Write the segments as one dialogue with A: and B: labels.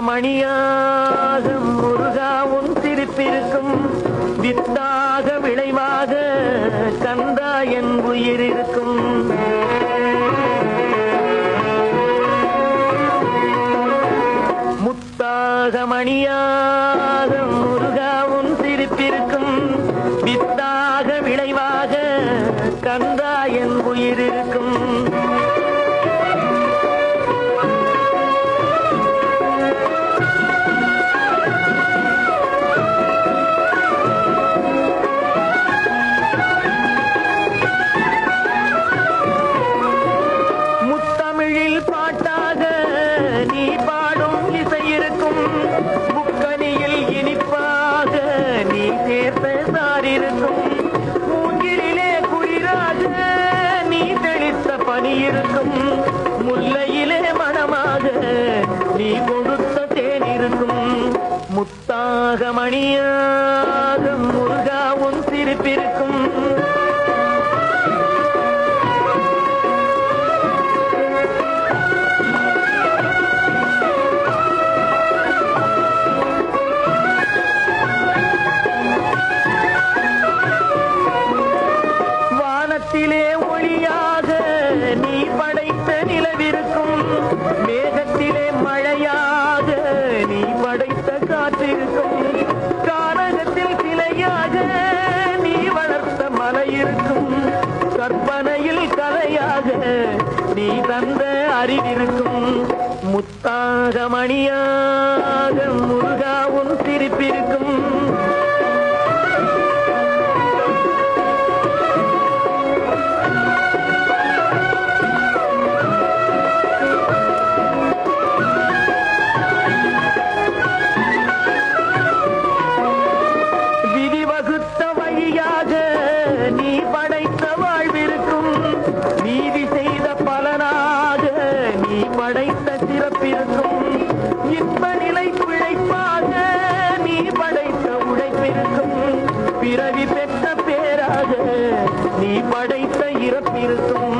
A: மணியாக முருகா உன் சிரிப்பிருக்கும் வித்தாக விளைவாக கந்தா என் உயிர் இருக்கும். முத்தாக மணியாக முருகா உன் சிரிப்பிருக்கும் வித்தாக விளைவாக கந்தா என் உயிர் இருக்கும். பாட்டாக நீ பாடும் இசை இருக்கும் முக்கனியில் இனிப்பாக நீ சேர்த்த சாரிருக்கும். மூங்கிலே குளிராக நீ தெளித்த பனி இருக்கும். முல்லையிலே மணமாக நீ கொடுத்த தேன் இருக்கும். முத்தாக மணியாக முருகா உன் சிரிப்பிருக்கும். வானத்திலே ஒளியாக நீ படைத்த நிலவிருக்கும். மேகத்திலே மழையாக நீ படைத்த காற்றிருக்கும். கானகத்தில் சிலையாக நீ வளர்த்த மலையிருக்கும். கற்பனையில் கலையாக நீ தந்த அறிவிருக்கும். முத்தாக மணியாக முருகா உன் சிரிப்பிருக்கும். நீ படைத்த வாழ்விருக்கும். நீதி செய்த பலனாக நீ படைத்த சிறப்பிருக்கும். இன்ப நிலை பிழைப்பாக நீ படைத்த உழைப்பிருக்கும். பிறவி பெற்ற பேராக நீ படைத்த இறப்பிருக்கும்.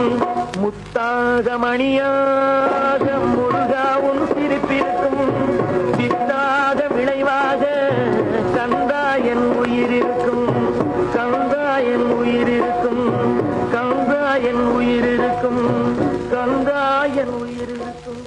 A: முத்தாக மணியாக முருகா உன் சிரிப்பிருக்கும். வித்தாக விளைவாக கந்தா என் உயிர் இருக்கும். கந்தா என் உயிர் இருக்கும். கந்தா என் உயிர் இருக்கும். கந்தா என் உயிர் இருக்கும்.